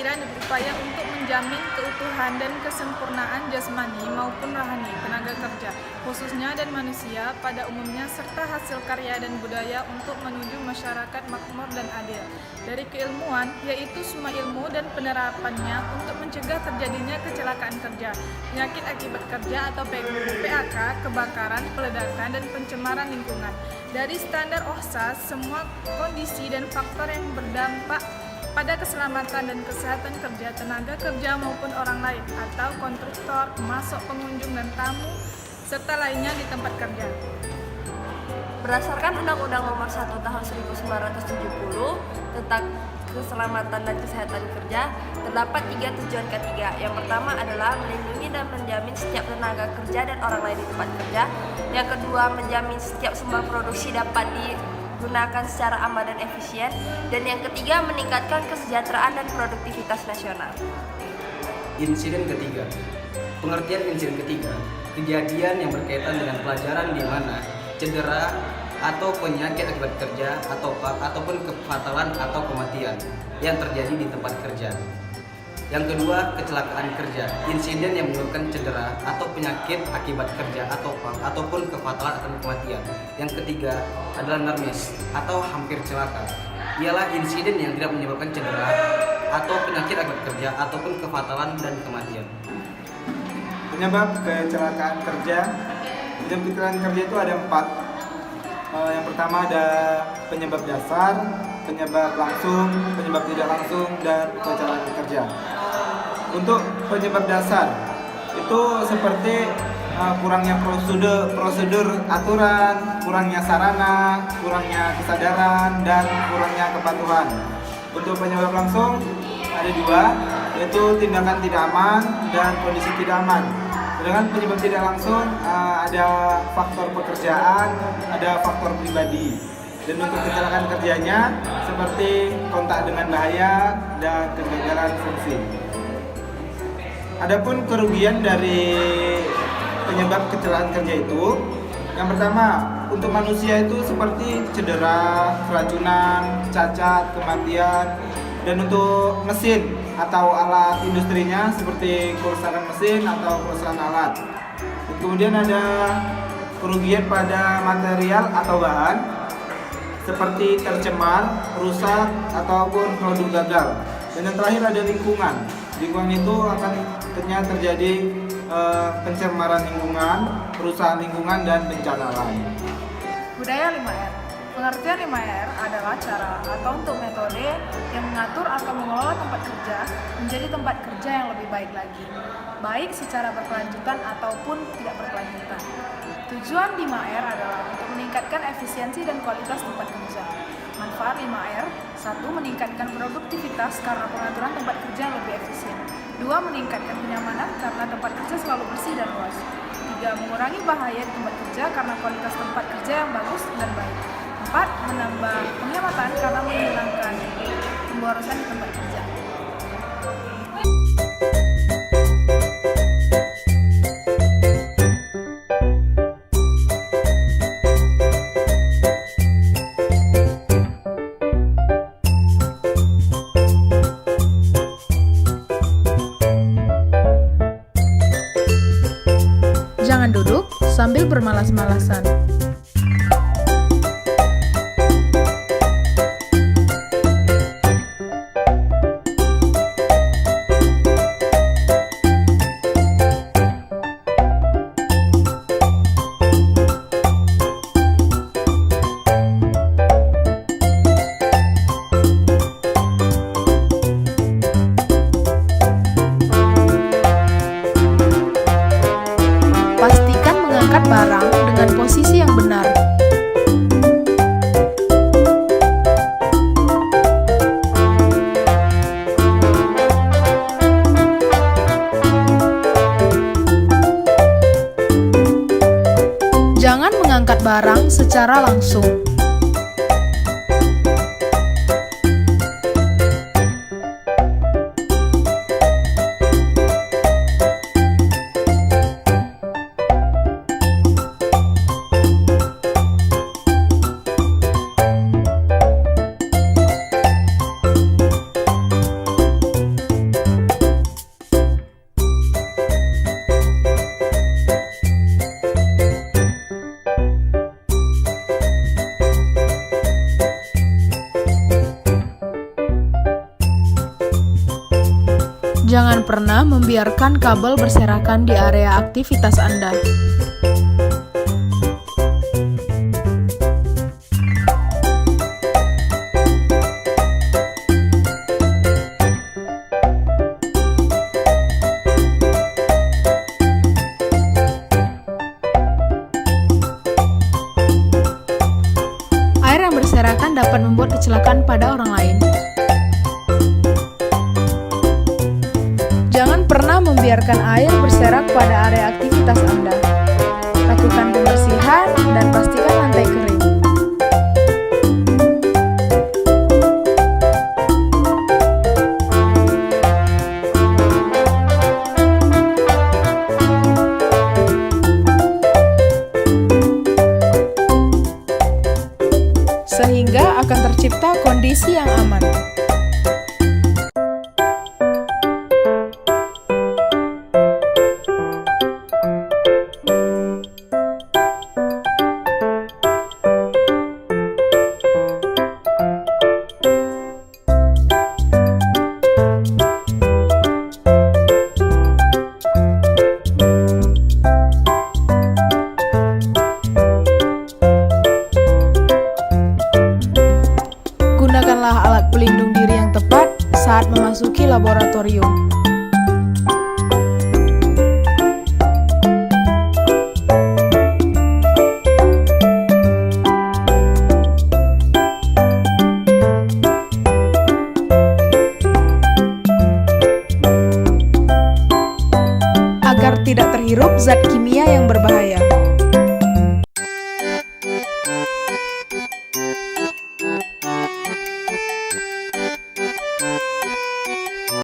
kerja berupaya untuk menjamin keutuhan dan kesempurnaan jasmani maupun rohani tenaga kerja, khususnya dan manusia pada umumnya, serta hasil karya dan budaya untuk menuju masyarakat makmur dan adil. Dari keilmuan, yaitu semua ilmu dan penerapannya untuk mencegah terjadinya kecelakaan kerja, penyakit akibat kerja atau PAK, kebakaran, peledakan, dan pencemaran lingkungan. Dari standar OHSAS, semua kondisi dan faktor yang berdampak pada keselamatan dan kesehatan kerja tenaga kerja maupun orang lain atau kontraktor, pemasok, pengunjung, dan tamu, serta lainnya di tempat kerja. Berdasarkan Undang-Undang Nomor 1 Tahun 1970 tentang keselamatan dan kesehatan kerja, terdapat 3 tujuan ketiga. Yang pertama adalah melindungi dan menjamin setiap tenaga kerja dan orang lain di tempat kerja. Yang kedua, menjamin setiap sumber produksi dapat digunakan secara aman dan efisien. Dan yang ketiga, meningkatkan kesejahteraan dan produktivitas nasional. Insiden ketiga. Pengertian insiden ketiga, kejadian yang berkaitan dengan pelajaran di mana cedera atau penyakit akibat kerja ataupun kefatalan atau kematian yang terjadi di tempat kerja. Yang kedua, kecelakaan kerja, insiden yang menyebabkan cedera atau penyakit akibat kerja ataupun kefatalan atau kematian. Yang ketiga adalah nermis atau hampir celaka, ialah insiden yang tidak menyebabkan cedera atau penyakit akibat kerja ataupun kefatalan dan kematian. Penyebab kecelakaan kerja. Penyebab kecelakaan kerja itu ada 4. Yang pertama ada penyebab dasar, penyebab langsung, penyebab tidak langsung, dan kecelakaan kerja. Untuk penyebab dasar itu seperti kurangnya prosedur aturan, kurangnya sarana, kurangnya kesadaran, dan kurangnya kepatuhan. Untuk penyebab langsung ada 2, yaitu tindakan tidak aman dan kondisi tidak aman. Dengan penyebab tidak langsung ada faktor pekerjaan, ada faktor pribadi. Dan untuk kecelakaan kerjanya seperti kontak dengan bahaya dan kegagalan fungsi. Adapun kerugian dari penyebab kecelakaan kerja itu, yang pertama untuk manusia itu seperti cedera, keracunan, cacat, kematian. Dan untuk mesin atau alat industrinya seperti kerusakan mesin atau kerusakan alat. Kemudian ada kerugian pada material atau bahan seperti tercemar, rusak, ataupun produk gagal. Dan yang terakhir ada lingkungan. Lingkungan itu akan terjadi pencemaran lingkungan, kerusakan lingkungan, dan bencana lain. Budaya 5R. Pengertian 5R adalah cara atau untuk metode yang mengatur atau mengelola tempat kerja menjadi tempat kerja yang lebih baik lagi, baik secara berkelanjutan ataupun tidak berkelanjutan. Tujuan 5R adalah untuk meningkatkan efisiensi dan kualitas tempat kerja. Manfaat 5R: 1. Meningkatkan produktivitas karena pengaturan tempat kerja yang lebih efisien. 2. Meningkatkan kenyamanan karena tempat kerja selalu bersih dan luas. 3. Mengurangi bahaya di tempat kerja karena kualitas tempat kerja yang bagus dan baik. 4. Menambah penghematan karena menghilangkan pemborosan di tempat kerja. Jangan duduk sambil bermalas-malasan. Pastikan mengangkat barang dengan posisi yang benar. Jangan mengangkat barang secara langsung. Jangan pernah membiarkan kabel berserakan di area aktivitas Anda. Air yang berserakan dapat membuat kecelakaan pada orang lain. Jangan pernah membiarkan air berserak pada area aktivitas Anda. Lakukan pembersihan dan pastikan lantai kering. Sehingga akan tercipta kondisi yang aman. Gunakanlah alat pelindung diri yang tepat saat memasuki laboratorium. Agar tidak terhirup zat kimia yang berbahaya.